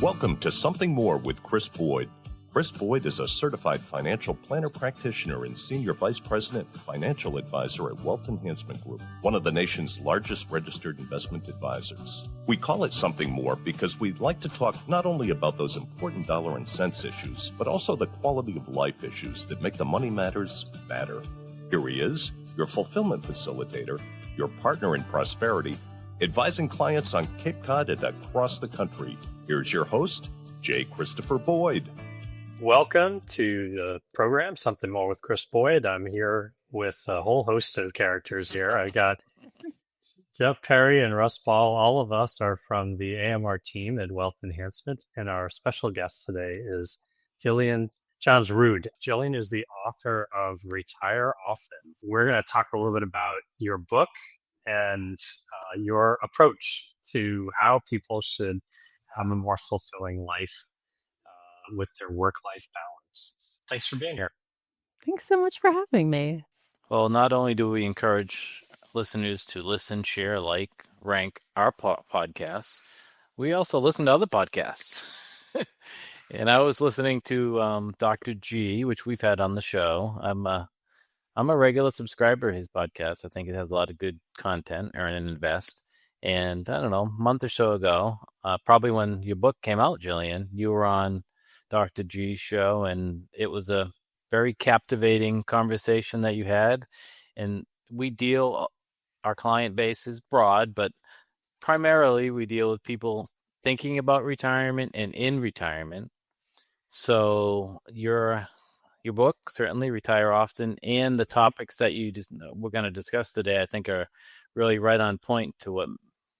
Welcome to Something More with Chris Boyd. Chris Boyd is a certified financial planner practitioner and senior vice president and financial advisor at Wealth Enhancement Group, one of the nation's largest registered investment advisors. We call it Something More because we'd like to talk not only about those important dollar and cents issues, but also the quality of life issues that make the money matters matter. Here he is, your fulfillment facilitator, your partner in prosperity, advising clients on Cape Cod and across the country. Here's your host, J. Christopher Boyd. Welcome to the program, Something More with Chris Boyd. I'm here with a whole host of characters here. I got Jeff Perry and Russ Ball. All of us are from the AMR team at Wealth Enhancement, and our special guest today is Jillian Johnsrud. Jillian is the author of Retire Often. We're going to talk a little bit about your book and your approach to how people should have a more fulfilling life with their work-life balance. Thanks for being here. Thanks so much for having me. Well, not only do we encourage listeners to listen, share, like, rank our podcasts, we also listen to other podcasts. And I was listening to Dr. G, which we've had on the show. I'm a regular subscriber to his podcast. I think it has a lot of good content, Earn and Invest. And I don't know, a month or so ago, probably when your book came out, Jillian, you were on Dr. G's show, and it was a very captivating conversation that you had. And our client base is broad, but primarily we deal with people thinking about retirement and in retirement. So your book, certainly Retire Often, and the topics that we're going to discuss today, I think are really right on point to what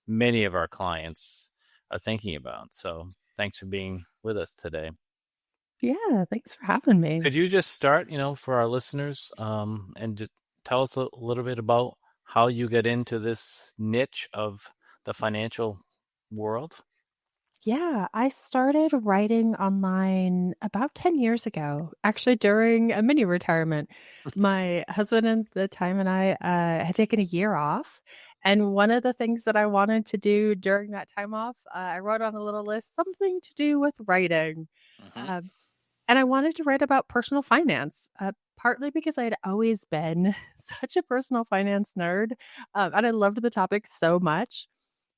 many of our clients are thinking about. So thanks for being with us today. Yeah, thanks for having me. Could you just start, for our listeners, and just tell us a little bit about how you get into this niche of the financial world? Yeah, I started writing online about 10 years ago, actually during a mini retirement. My husband at the time and I had taken a year off. And one of the things that I wanted to do during that time off, I wrote on a little list, something to do with writing. Mm-hmm. And I wanted to write about personal finance, partly because I had always been such a personal finance nerd. And I loved the topic so much.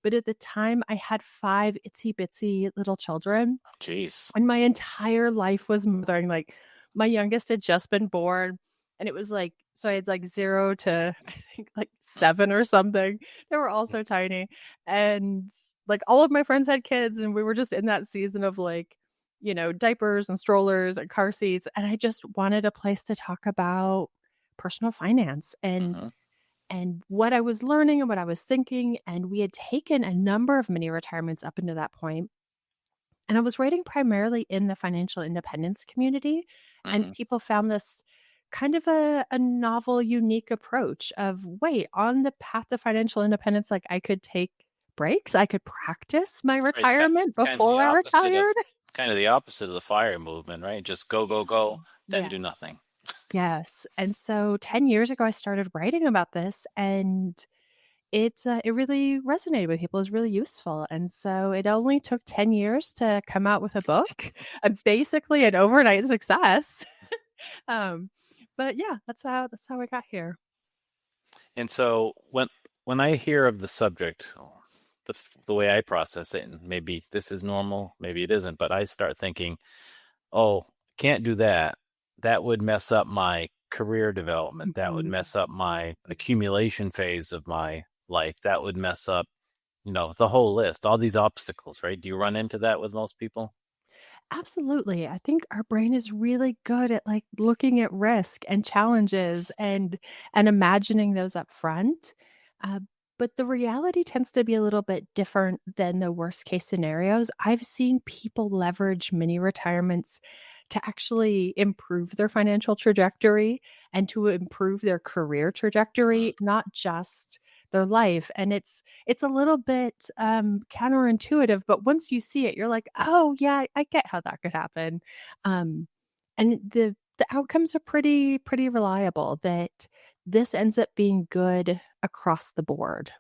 But at the time, I had 5 itsy bitsy little children. Jeez. And my entire life was mothering. Like, my youngest had just been born. And it was like, so I had like 0 to, I think, like 7 or something. They were all so tiny. And like all of my friends had kids. And we were just in that season of like, diapers and strollers and car seats. And I just wanted a place to talk about personal finance and what I was learning and what I was thinking. And we had taken a number of mini retirements up into that point. And I was writing primarily in the financial independence community. Mm-hmm. And people found this kind of a novel, unique approach of, wait, on the path to financial independence, like I could take breaks. I could practice my retirement before I retired. Kind of the opposite of the FIRE movement, right? Just go, then Yes. do nothing. Yes. And so 10 years ago, I started writing about this, and it really resonated with people. It was really useful. And so it only took 10 years to come out with a book, basically an overnight success. But yeah, that's how I got here. And so when I hear of the subject, the way I process it, and maybe this is normal, maybe it isn't, but I start thinking, can't do that. That would mess up my career development. That would mess up my accumulation phase of my life. That would mess up, the whole list, all these obstacles, right? Do you run into that with most people? Absolutely. I think our brain is really good at like looking at risk and challenges and imagining those up front. But the reality tends to be a little bit different than the worst case scenarios. I've seen people leverage mini retirements to actually improve their financial trajectory and to improve their career trajectory, not just their life. And it's a little bit counterintuitive, but once you see it, you're like, oh yeah, I get how that could happen. And the outcomes are pretty reliable, that this ends up being good across the board.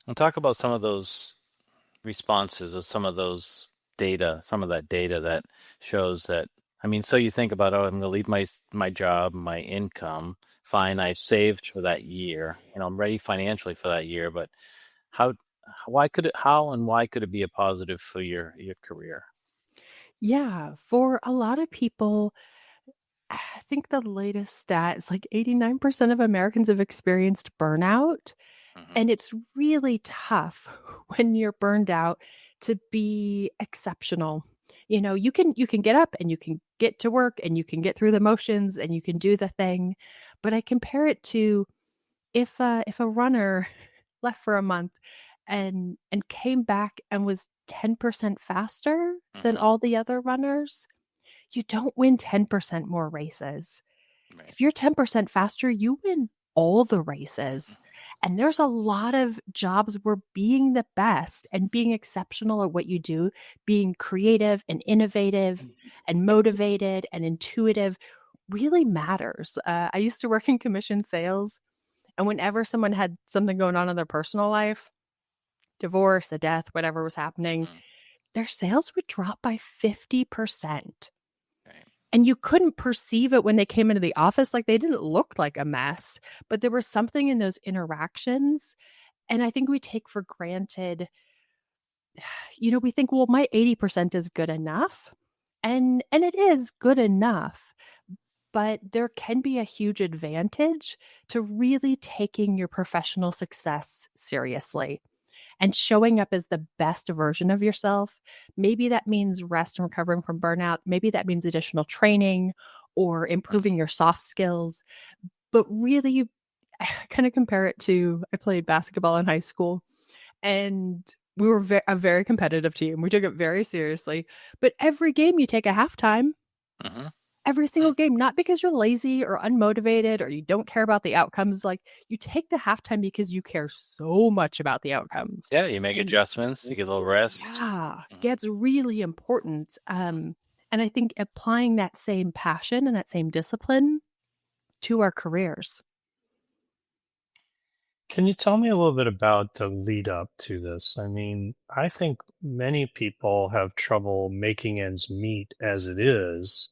And talk about some of those responses or some of those data, some of that data that shows that. I mean, so you think about, oh, I'm going to leave my job, my income. Fine, I've saved for that year. I'm ready financially for that year. But how and why could it be a positive for your career? Yeah, for a lot of people, I think the latest stat is like 89% of Americans have experienced burnout. Mm-hmm. And it's really tough when you're burned out to be exceptional. You can get up and you can get to work and you can get through the motions and you can do the thing. But I compare it to if a runner left for a month and came back and was 10% faster than Mm-hmm. all the other runners, you don't win 10% more races. Right. If you're 10% faster, you win all the races. And there's a lot of jobs where being the best and being exceptional at what you do, being creative and innovative and motivated and intuitive really matters. I used to work in commission sales, and whenever someone had something going on in their personal life, divorce, a death, whatever was happening, Mm-hmm. their sales would drop by 50%. Right. And you couldn't perceive it when they came into the office. Like, they didn't look like a mess, but there was something in those interactions. And I think we take for granted, we think, well, my 80% is good enough. And it is good enough. But there can be a huge advantage to really taking your professional success seriously and showing up as the best version of yourself. Maybe that means rest and recovering from burnout. Maybe that means additional training or improving your soft skills. But really, I kind of compare it to, I played basketball in high school, and we were a very competitive team. We took it very seriously. But every game you take a halftime. Mm-hmm. Every single game, not because you're lazy or unmotivated or you don't care about the outcomes. Like, you take the halftime because you care so much about the outcomes. Yeah, you make adjustments, you get a little rest. Yeah, gets really important. And I think applying that same passion and that same discipline to our careers. Can you tell me a little bit about the lead up to this? I mean, I think many people have trouble making ends meet as it is,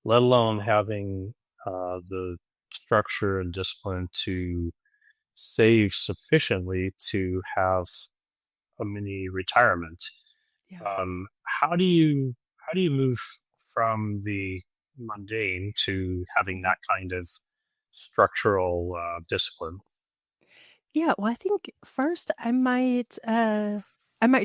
let alone having the structure and discipline to save sufficiently to have a mini retirement. Yeah. How do you move from the mundane to having that kind of structural discipline? Yeah, well, I think first I might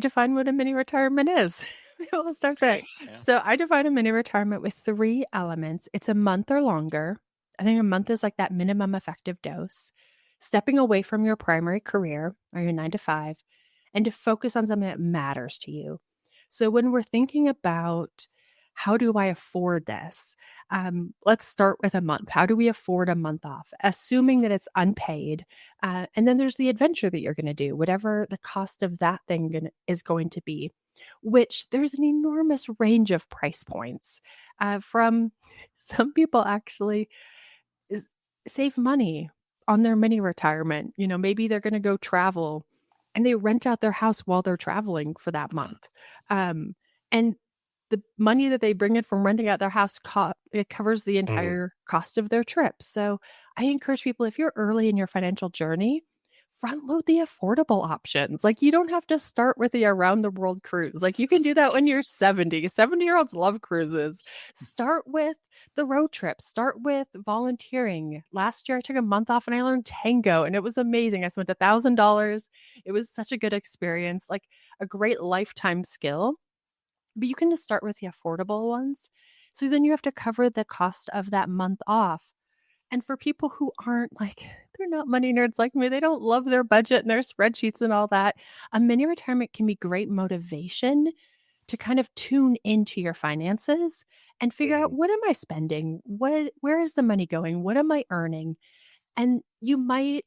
define what a mini retirement is. We'll start there. Okay, yeah. So I define a mini retirement with 3 elements. It's a month or longer. I think a month is like that minimum effective dose. Stepping away from your primary career or your 9 to 5 and to focus on something that matters to you. So when we're thinking about how do I afford this? Let's start with a month. How do we afford a month off? Assuming that it's unpaid. And then there's the adventure that you're going to do, whatever the cost of that thing is going to be, which there's an enormous range of price points. From some people actually save money on their mini retirement. Maybe they're going to go travel and they rent out their house while they're traveling for that month. And the money that they bring in from renting out their house, it covers the entire cost of their trip. So I encourage people, if you're early in your financial journey, front load the affordable options. Like, you don't have to start with the around the world cruise. Like, you can do that when you're 70. 70-year-olds love cruises. Start with the road trip. Start with volunteering. Last year I took a month off and I learned tango, and it was amazing. I spent $1,000. It was such a good experience, like a great lifetime skill. But you can just start with the affordable ones. So then you have to cover the cost of that month off. And for people who aren't they're not money nerds like me, they don't love their budget and their spreadsheets and all that, a mini retirement can be great motivation to kind of tune into your finances and figure out, what am I spending? Where is the money going? What am I earning? And I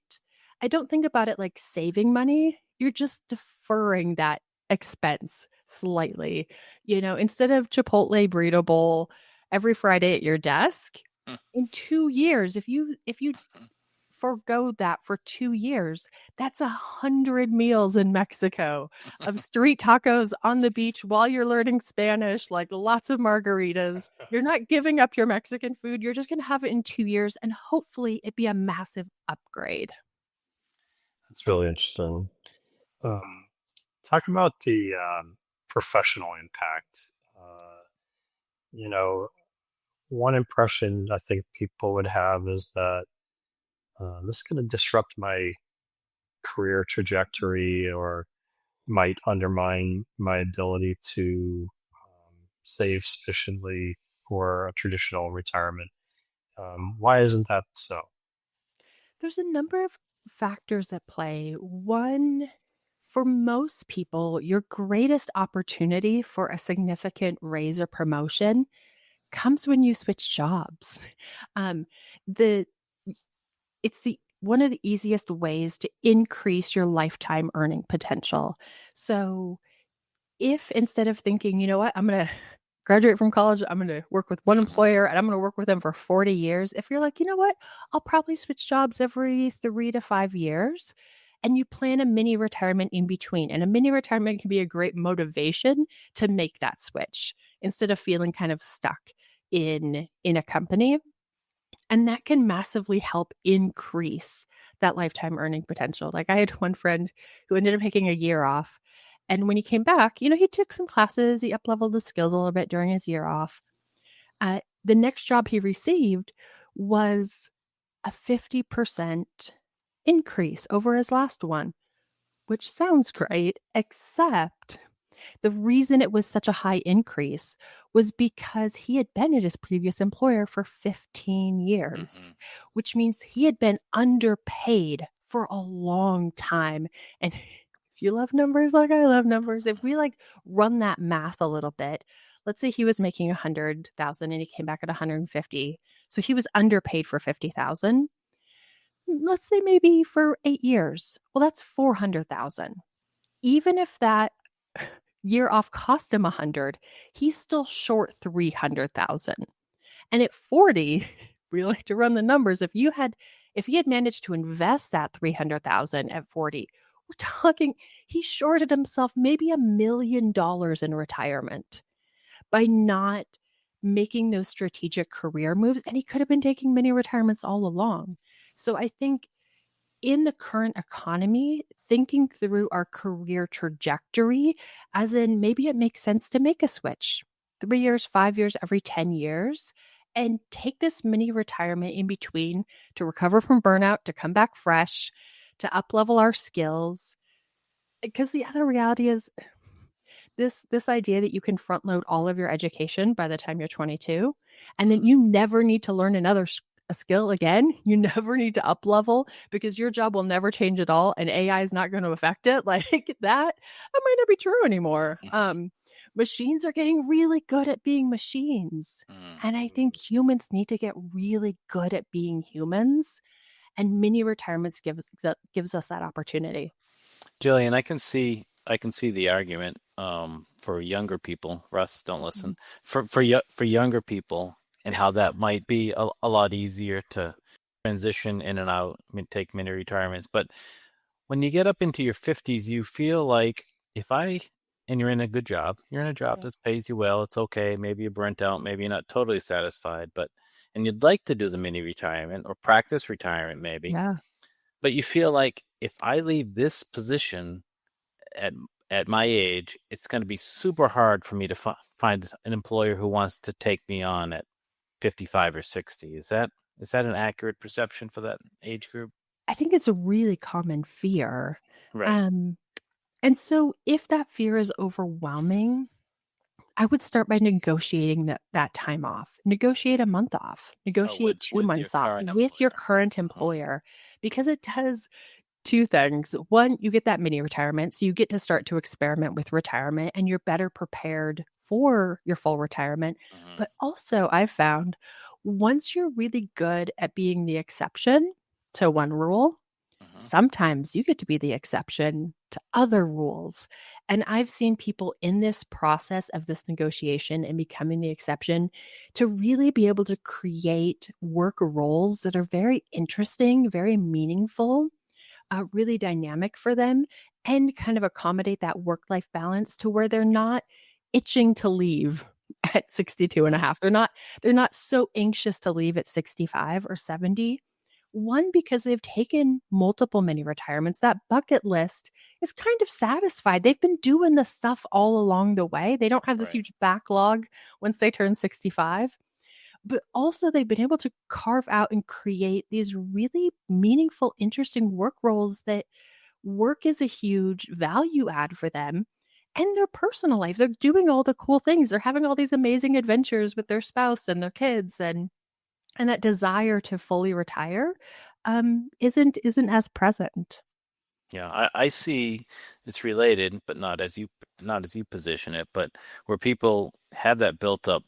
don't think about it like saving money. You're just deferring that expense slightly. Instead of Chipotle burrito bowl every Friday at your desk, in 2 years, if you forego that for 2 years, that's 100 meals in Mexico of street tacos on the beach while you're learning Spanish, like lots of margaritas. You're not giving up your Mexican food. You're just going to have it in 2 years, and hopefully it be a massive upgrade. That's really interesting. Talk about the professional impact. You know, one impression I think people would have is that this is going to disrupt my career trajectory or might undermine my ability to save sufficiently for a traditional retirement. Why isn't that so? There's a number of factors at play. One, for most people, your greatest opportunity for a significant raise or promotion comes when you switch jobs. Um, the it's the one of the easiest ways to increase your lifetime earning potential. So if instead of thinking, you know what, I'm going to graduate from college, I'm going to work with one employer and I'm going to work with them for 40 years. If you're like, you know what, I'll probably switch jobs every 3 to 5 years, and you plan a mini retirement in between. And a mini retirement can be a great motivation to make that switch instead of feeling kind of stuck in a company. And that can massively help increase that lifetime earning potential. Like I had one friend who ended up taking a year off. And when he came back, he took some classes, he up-leveled his skills a little bit during his year off. The next job he received was a 50% increase over his last one, which sounds great, except the reason it was such a high increase was because he had been at his previous employer for 15 years, which means he had been underpaid for a long time. And if you love numbers like I love numbers, if we run that math a little bit, let's say he was making 100,000 and he came back at 150. So he was underpaid for 50,000. Let's say maybe for 8 years. Well, that's 400,000. Even if that year off cost him 100, he's still short 300,000. And at 40, we like to run the numbers. If he had managed to invest that 300,000 at 40, we're talking he shorted himself maybe $1 million in retirement by not making those strategic career moves. And he could have been taking many retirements all along. So I think in the current economy, thinking through our career trajectory, as in maybe it makes sense to make a switch 3 years, 5 years, every 10 years, and take this mini retirement in between to recover from burnout, to come back fresh, to up-level our skills. Because the other reality is this idea that you can front load all of your education by the time you're 22, and then you never need to learn a skill again. You never need to up level because your job will never change at all and AI is not going to affect it. Like that might not be true anymore. Machines are getting really good at being machines. And I think humans need to get really good at being humans, and mini retirements gives us that opportunity. Jillian, I can see the argument for younger people. Russ, don't listen. For younger people, and how that might be a lot easier to transition in and out, take mini retirements. But when you get up into your 50s, you feel like and you're in a good job, that pays you well, it's okay, maybe you're burnt out, maybe you're not totally satisfied, and you'd like to do the mini retirement or practice retirement maybe. Yeah. But you feel like if I leave this position at my age, it's going to be super hard for me to find an employer who wants to take me on at 55 or 60. Is that an accurate perception for that age group? I think it's a really common fear. Right. And so if that fear is overwhelming, I would start by negotiating that time off. Negotiate a month off. Negotiate 2 months off with your current employer, because it does two things. One, you get that mini retirement, so you get to start to experiment with retirement and you're better prepared for your full retirement. But also I've found once you're really good at being the exception to one rule, Sometimes you get to be the exception to other rules. And I've seen people in this process of this negotiation and becoming the exception to really be able to create work roles that are very interesting, very meaningful, really dynamic for them, and kind of accommodate that work-life balance to where they're not itching to leave at 62 and a half. They're not so anxious to leave at 65 or 70. One, because they've taken multiple mini retirements. That bucket list is kind of satisfied. They've been doing the stuff all along the way. They don't have this Right. huge backlog once they turn 65. But also, they've been able to carve out and create these really meaningful, interesting work roles that work is a huge value add for them and their personal life. They're doing all the cool things. They're having all these amazing adventures with their spouse and their kids, and that desire to fully retire isn't as present. Yeah, I see it's related, but not as you position it, but where people have that built up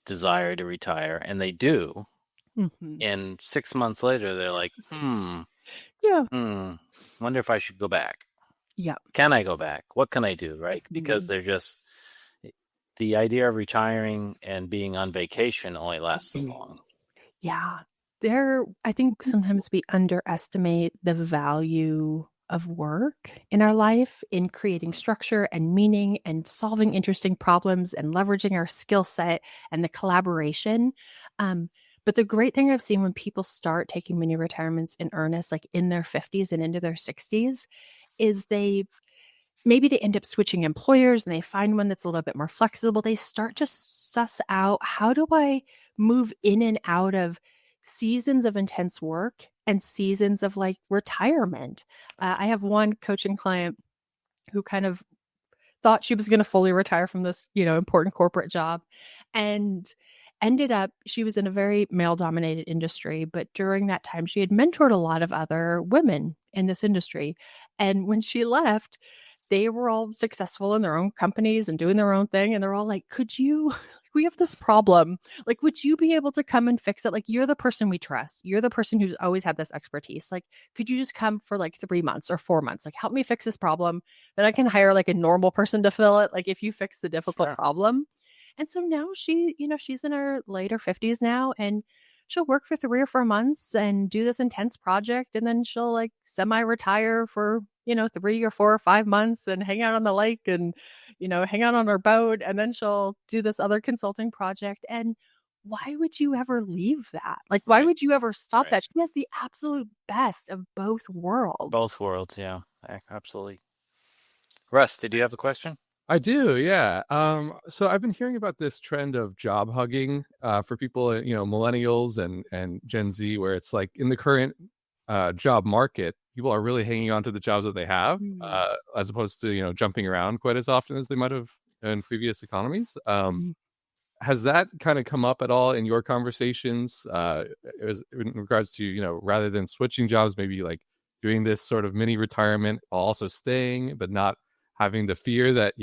desire to retire, and they do, Mhm. and 6 months later they're like, Yeah. wonder if I should go back. Yeah. Can I go back? What can I do? Right? Because Mhm. they're just the idea of retiring and being on vacation only lasts so long. Yeah. I think sometimes we underestimate the value of work in our life in creating structure and meaning and solving interesting problems and leveraging our skill set and the collaboration. But the great thing I've seen when people start taking mini retirements in earnest, like in their 50s and into their 60s, is maybe they end up switching employers and they find one that's a little bit more flexible. They start to suss out, how do I move in and out of seasons of intense work and seasons of like retirement? I have one coaching client who kind of thought she was going to fully retire from this, important corporate job, and ended up, she was in a very male dominated industry, but during that time she had mentored a lot of other women in this industry. And when she left, they were all successful in their own companies and doing their own thing. And they're all like, we have this problem. Like, would you be able to come and fix it? Like, you're the person we trust. You're the person who's always had this expertise. Like, could you just come for like 3 months or 4 months? Like, help me fix this problem. Then I can hire like a normal person to fill it. Like, if you fix the difficult Sure. problem. And so now she's in her later 50s now, and she'll work for 3 or 4 months and do this intense project. And then she'll like semi-retire for, 3 or 4 or 5 months and hang out on the lake and, hang out on her boat. And then she'll do this other consulting project. And why would you ever leave that? Like, why Right. would you ever stop Right. that? She has the absolute best of both worlds. Both worlds, yeah, absolutely. Russ, did you have a question? I do, yeah. So I've been hearing about this trend of job hugging for people, millennials and Gen Z, where it's like in the current job market, people are really hanging on to the jobs that they have, as opposed to, jumping around quite as often as they might have in previous economies. Has that kind of come up at all in your conversations? In regards to, rather than switching jobs, maybe like doing this sort of mini retirement while also staying, but not having the fear that,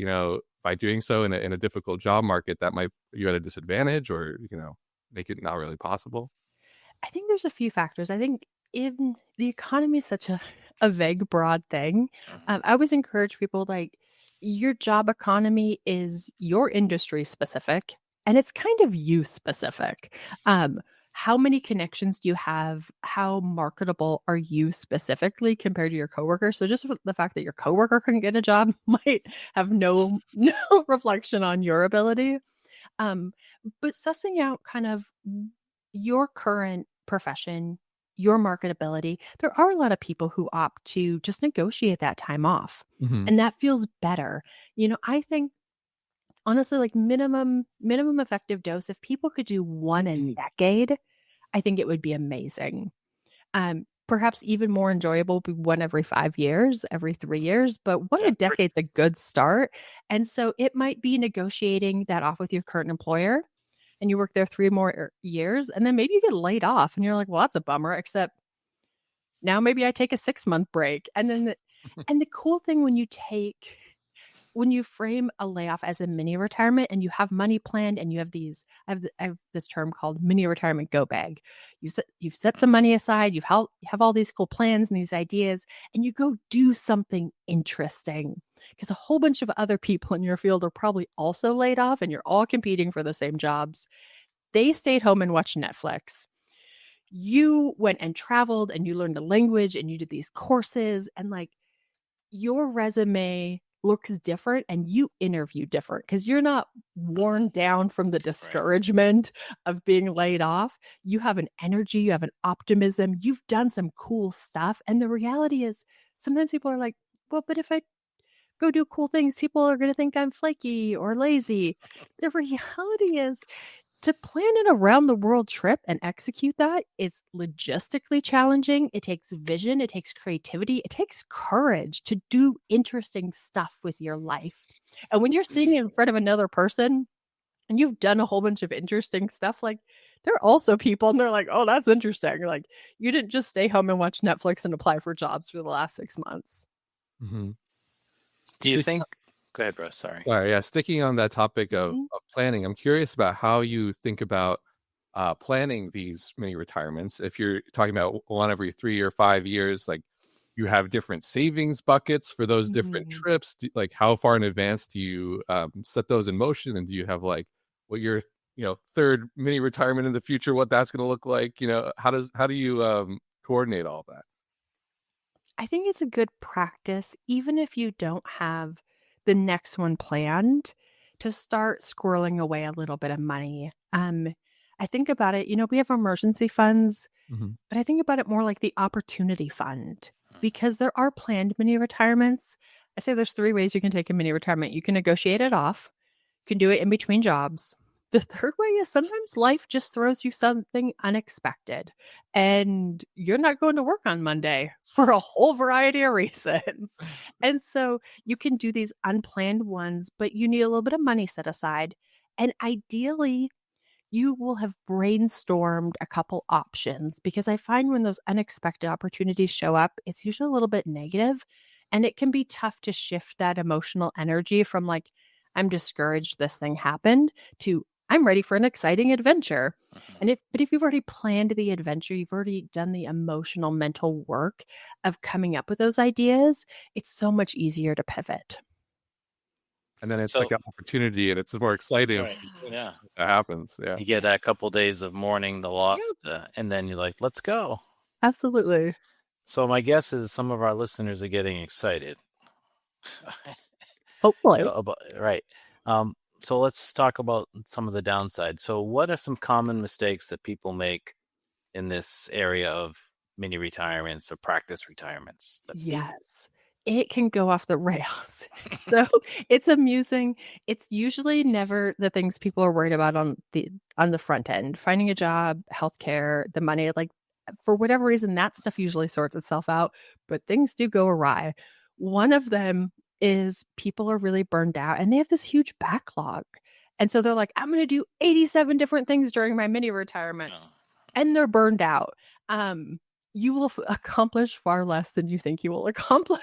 by doing so in a difficult job market, that might put you at a disadvantage or, make it not really possible? I think there's a few factors. I think in the economy is such a vague, broad thing. I always encourage people, like, your job economy is your industry specific and it's kind of you specific. How many connections do you have? How marketable are you specifically compared to your coworker? So just the fact that your coworker can get a job might have no reflection on your ability. But sussing out kind of your current profession, your marketability, there are a lot of people who opt to just negotiate that time off. And that feels better. I think honestly, like minimum effective dose, if people could do one a decade, I think it would be amazing. Perhaps even more enjoyable would be one every 5 years, every 3 years, but one a decade's a good start. And so it might be negotiating that off with your current employer, and you work there 3 more years, and then maybe you get laid off and you're like, well, that's a bummer, except now maybe I take a 6-month break. And then the cool thing when you take when you frame a layoff as a mini retirement and you have money planned and you have I have this term called mini retirement go bag. You've set some money aside, you have all these cool plans and these ideas, and you go do something interesting because a whole bunch of other people in your field are probably also laid off and you're all competing for the same jobs. They stayed home and watched Netflix. You went and traveled and you learned a language and you did these courses, and like your resume looks different and you interview different because you're not worn down from the discouragement of being laid off. You have an energy, you have an optimism, you've done some cool stuff. And the reality is sometimes people are like, well, but if I go do cool things, people are going to think I'm flaky or lazy. The reality is to plan an around the world trip and execute that is logistically challenging. It takes vision, it takes creativity, it takes courage to do interesting stuff with your life. And when you're sitting in front of another person and you've done a whole bunch of interesting stuff, like they're also people and they're like, oh, that's interesting. Like you didn't just stay home and watch Netflix and apply for jobs for the last 6 months. Mm-hmm. Do you think? Go ahead, bro. Sorry. All right, yeah. Sticking on that topic of planning, I'm curious about how you think about planning these mini retirements. If you're talking about one every 3 or 5 years, like you have different savings buckets for those different trips. Like how far in advance do you set those in motion, and do you have like what your third mini retirement in the future, what that's going to look like? How do you coordinate all that? I think it's a good practice, even if you don't have the next one planned, to start squirreling away a little bit of money. I think about it, we have emergency funds, but I think about it more like the opportunity fund, because there are planned mini retirements. I say there's 3 ways you can take a mini retirement. You can negotiate it off. You can do it in between jobs. The third way is sometimes life just throws you something unexpected and you're not going to work on Monday for a whole variety of reasons. And so you can do these unplanned ones, but you need a little bit of money set aside. And ideally, you will have brainstormed a couple options, because I find when those unexpected opportunities show up, it's usually a little bit negative, and it can be tough to shift that emotional energy from like, I'm discouraged this thing happened, to I'm ready for an exciting adventure. And if you've already planned the adventure, you've already done the emotional mental work of coming up with those ideas, it's so much easier to pivot. And then it's like an opportunity, and it's more exciting. Right. Yeah, that happens. Yeah, you get that couple days of mourning the loss, and then you're like, let's go. Absolutely. So my guess is some of our listeners are getting excited. Hopefully. Right. So let's talk about some of the downsides. So what are some common mistakes that people make in this area of mini retirements or practice retirements? Yes, it can go off the rails. So it's amusing. It's usually never the things people are worried about on the front end. Finding a job, healthcare, the money, like for whatever reason, that stuff usually sorts itself out, but things do go awry. One of them is people are really burned out and they have this huge backlog. And so they're like, I'm going to do 87 different things during my mini retirement. And they're burned out. You will accomplish far less than you think you will accomplish.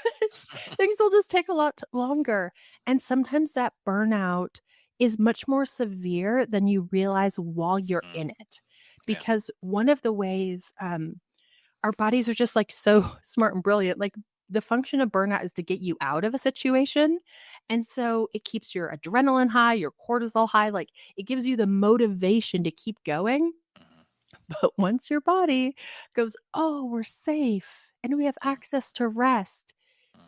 Things will just take a lot longer. And sometimes that burnout is much more severe than you realize while you're in it. Because one of the ways our bodies are just like so smart and brilliant, like the function of burnout is to get you out of a situation. And so it keeps your adrenaline high, your cortisol high, like it gives you the motivation to keep going. But once your body goes, oh, we're safe and we have access to rest,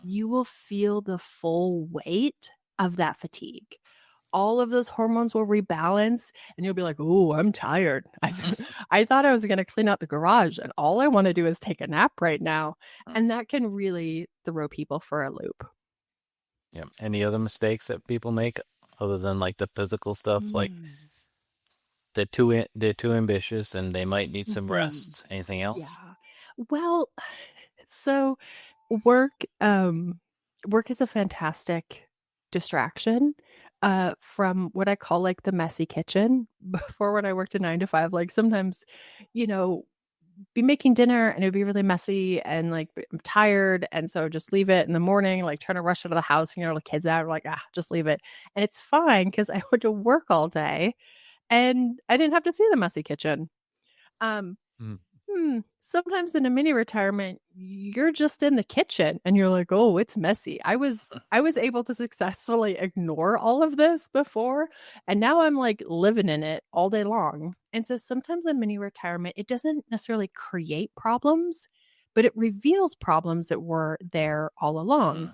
you will feel the full weight of that fatigue. All of those hormones will rebalance and you'll be like, oh, I'm tired. I thought I was going to clean out the garage and all I want to do is take a nap right now. And that can really throw people for a loop. Yeah. Any other mistakes that people make other than like the physical stuff? Like they're too ambitious and they might need some rest. Anything else? Yeah. Well, so work is a fantastic distraction from what I call like the messy kitchen. Before, when I worked a 9 to 5, like sometimes, be making dinner and it would be really messy and like I'm tired. And so just leave it in the morning, like trying to rush out of the house, the kids out, like, just leave it. And it's fine because I went to work all day and I didn't have to see the messy kitchen. Um, Mm. Sometimes in a mini retirement, you're just in the kitchen and you're like, oh, it's messy. I was able to successfully ignore all of this before, and now I'm like living in it all day long. And so sometimes in mini retirement, it doesn't necessarily create problems, but it reveals problems that were there all along.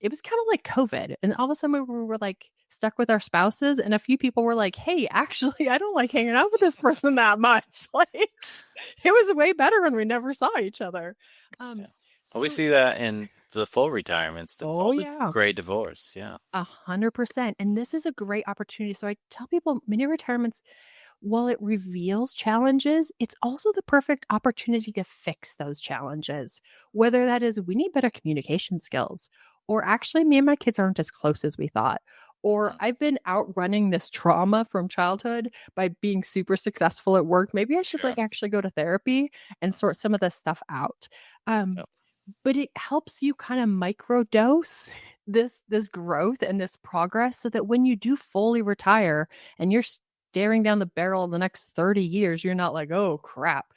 It was kind of like COVID, and all of a sudden we were like stuck with our spouses, and a few people were like, hey, actually, I don't like hanging out with this person that much. Like, it was way better when we never saw each other. Well, we see that in the full retirements, the great divorce. Yeah. 100%. And this is a great opportunity. So I tell people mini retirements, while it reveals challenges, it's also the perfect opportunity to fix those challenges. Whether that is we need better communication skills, or actually me and my kids aren't as close as we thought, or I've been outrunning this trauma from childhood by being super successful at work. Maybe I should actually go to therapy and sort some of this stuff out. But it helps you kind of microdose this growth and this progress so that when you do fully retire and you're staring down the barrel of the next 30 years, you're not like, oh crap.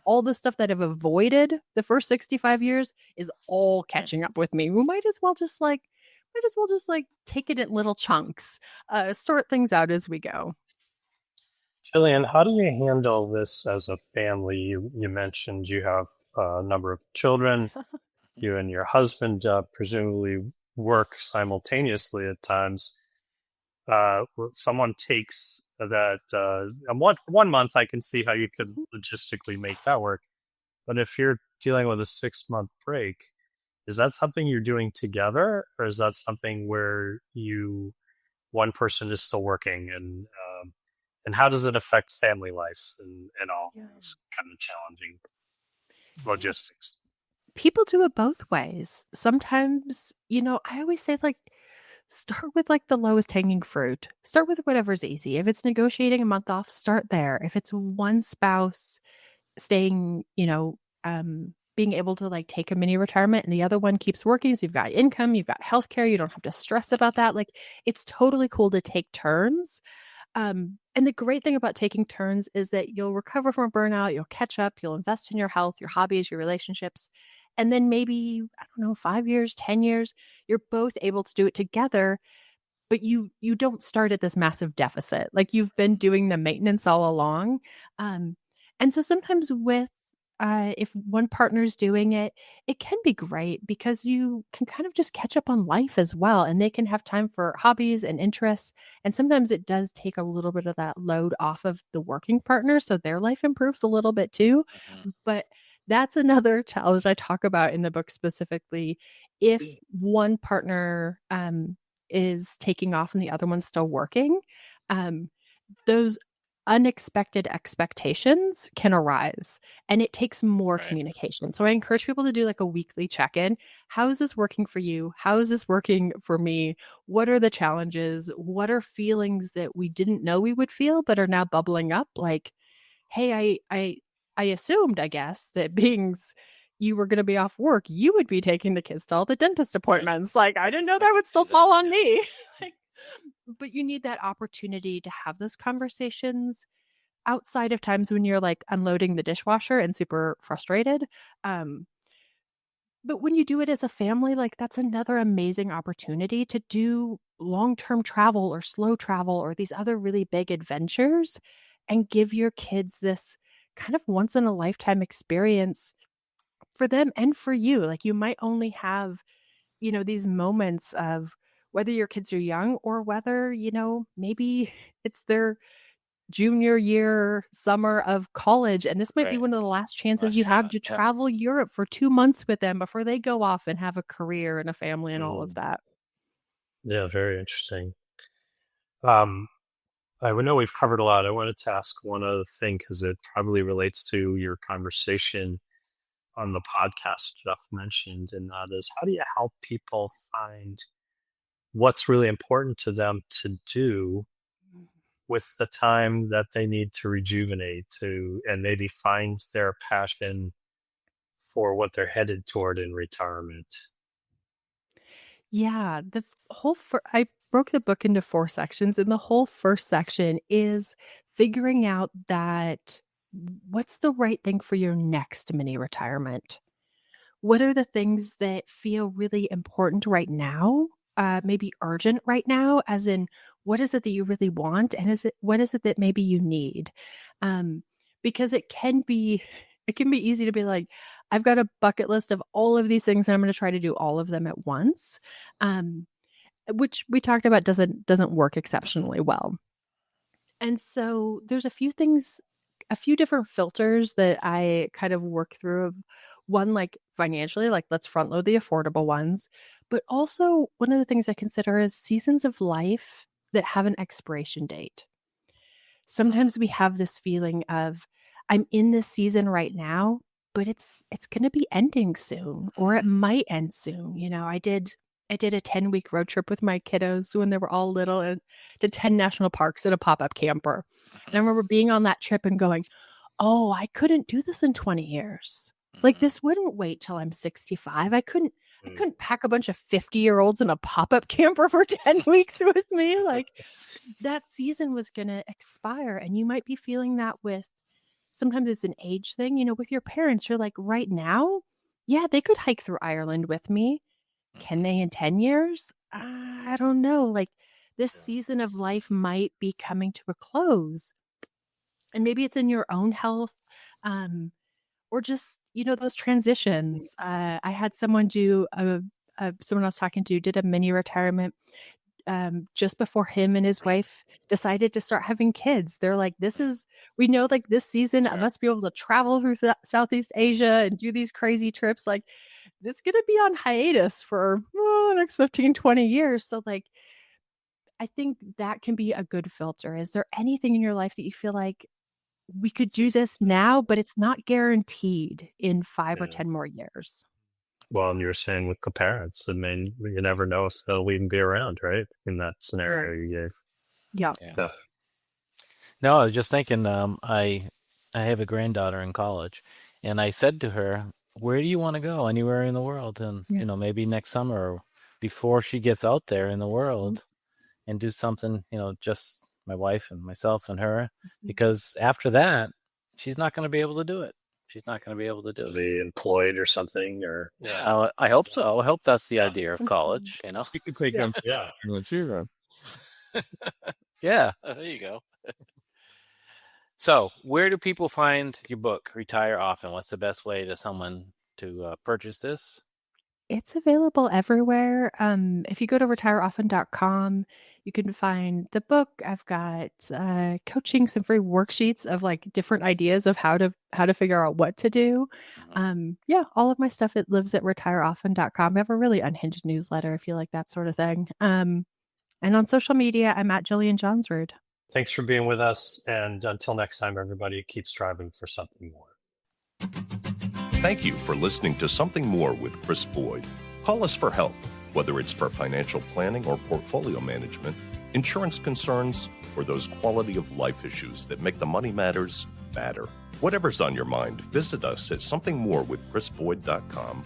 All the stuff that I've avoided the first 65 years is all catching up with me. We might as well just take it in little chunks, sort things out as we go. Jillian, how do you handle this as a family? You mentioned you have a number of children. You and your husband presumably work simultaneously at times. Someone takes that one month, I can see how you could logistically make that work. But if you're dealing with a 6-month break, is that something you're doing together, or is that something where one person is still working, and how does it affect family life and all these kind of challenging logistics? People do it both ways. Sometimes, I always say start with the lowest hanging fruit. Start with whatever's easy. If it's negotiating a month off, start there. If it's one spouse staying, being able to take a mini retirement and the other one keeps working, so you've got income, you've got healthcare, you don't have to stress about that. It's totally cool to take turns. And the great thing about taking turns is that you'll recover from burnout, you'll catch up, you'll invest in your health, your hobbies, your relationships. And then maybe, 5 years, 10 years, you're both able to do it together, but you don't start at this massive deficit. You've been doing the maintenance all along. And so sometimes if one partner's doing it, it can be great because you can kind of just catch up on life as well. And they can have time for hobbies and interests. And sometimes it does take a little bit of that load off of the working partner, so their life improves a little bit too. But that's another challenge I talk about in the book specifically. If one partner is taking off and the other one's still working, those unexpected expectations can arise, and it takes more communication. So I encourage people to do a weekly check-in. How is this working for you? How is this working for me? What are the challenges? What are feelings that we didn't know we would feel but are now bubbling up? Hey, I assumed, I guess, that you were going to be off work, you would be taking the kids to all the dentist appointments. I didn't know that would still fall on me. But you need that opportunity to have those conversations outside of times when you're unloading the dishwasher and super frustrated. But when you do it as a family, that's another amazing opportunity to do long-term travel or slow travel or these other really big adventures and give your kids this kind of once in a lifetime experience for them and for you. You might only have, these moments of whether your kids are young or whether, maybe it's their junior year summer of college. And this might be one of the last chances you have to travel Europe for 2 months with them before they go off and have a career and a family and all of that. Yeah, very interesting. I know we've covered a lot. I wanted to ask one other thing because it probably relates to your conversation on the podcast Jeff mentioned, and that is, how do you help people find what's really important to them to do with the time that they need to rejuvenate and maybe find their passion for what they're headed toward in retirement. Yeah, I broke the book into 4 sections, and the whole first section is figuring out that what's the right thing for your next mini retirement? What are the things that feel really important right now? Maybe urgent right now, as in what is it that you really want, and what is it that maybe you need? Um, because it can be easy to be like, I've got a bucket list of all of these things, and I'm going to try to do all of them at once, um, which we talked about doesn't work exceptionally well. And so there's a few different filters that I kind of work through of one, like financially, like let's front load the affordable ones. But also one of the things I consider is seasons of life that have an expiration date. Sometimes we have this feeling of I'm in this season right now, but it's going to be ending soon, or it might end soon. I did a 10-week road trip with my kiddos when they were all little, and to 10 national parks in a pop-up camper. And I remember being on that trip and going, "Oh, I couldn't do this in 20 years. Like this wouldn't wait till I'm 65. I couldn't pack a bunch of 50-year-olds in a pop-up camper for 10 weeks with me. Like that season was going to expire." And you might be feeling that with, sometimes it's an age thing, with your parents. You're like, right now, yeah, they could hike through Ireland with me. Can they in 10 years? I don't know. Like this season of life might be coming to a close. And maybe it's in your own health, or just, those transitions. I had someone someone I was talking to did a mini retirement just before him and his wife decided to start having kids. They're like, we know like this season of us be able to travel through Southeast Asia and do these crazy trips. Like it's going to be on hiatus for the next 15, 20 years. So like, I think that can be a good filter. Is there anything in your life that you feel like we could do this now, but it's not guaranteed in 5 or 10 more years? Well, and you're saying with the parents, I mean, you never know if they'll even be around, right? In that scenario you gave. Yeah. No, I was just thinking, I have a granddaughter in college, and I said to her, where do you want to go? Anywhere in the world. And, maybe next summer or before she gets out there in the world and do something, just my wife and myself and her, because after that, she's not going to be able to do it. She's not going to be able to do it. Be employed or something, or I hope so. I hope that's the idea of college. You could take them. Yeah. Yeah. There you go. So, where do people find your book, Retire Often? What's the best way to someone to purchase this? It's available everywhere. If you go to retireoften.com, you can find the book. I've got coaching, some free worksheets of like different ideas of how to figure out what to do. All of my stuff, it lives at retireoften.com. I have a really unhinged newsletter if you like that sort of thing. And on social media, I'm at Jillian Johnsrud. Thanks for being with us. And until next time, everybody, keep striving for something more. Thank you for listening to Something More with Chris Boyd. Call us for help, whether it's for financial planning or portfolio management, insurance concerns, or those quality of life issues that make the money matters matter. Whatever's on your mind, visit us at somethingmorewithchrisboyd.com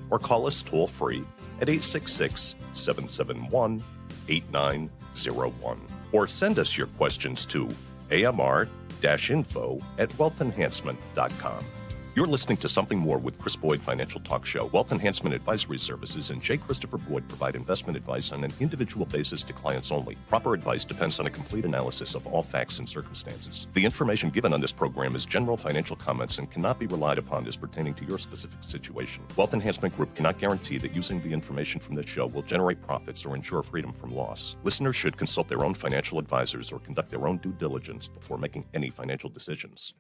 or call us toll free at 866-771-8901. Or send us your questions to amr-info@wealthenhancement.com. You're listening to Something More with Chris Boyd Financial Talk Show. Wealth Enhancement Advisory Services and J. Christopher Boyd provide investment advice on an individual basis to clients only. Proper advice depends on a complete analysis of all facts and circumstances. The information given on this program is general financial comments and cannot be relied upon as pertaining to your specific situation. Wealth Enhancement Group cannot guarantee that using the information from this show will generate profits or ensure freedom from loss. Listeners should consult their own financial advisors or conduct their own due diligence before making any financial decisions.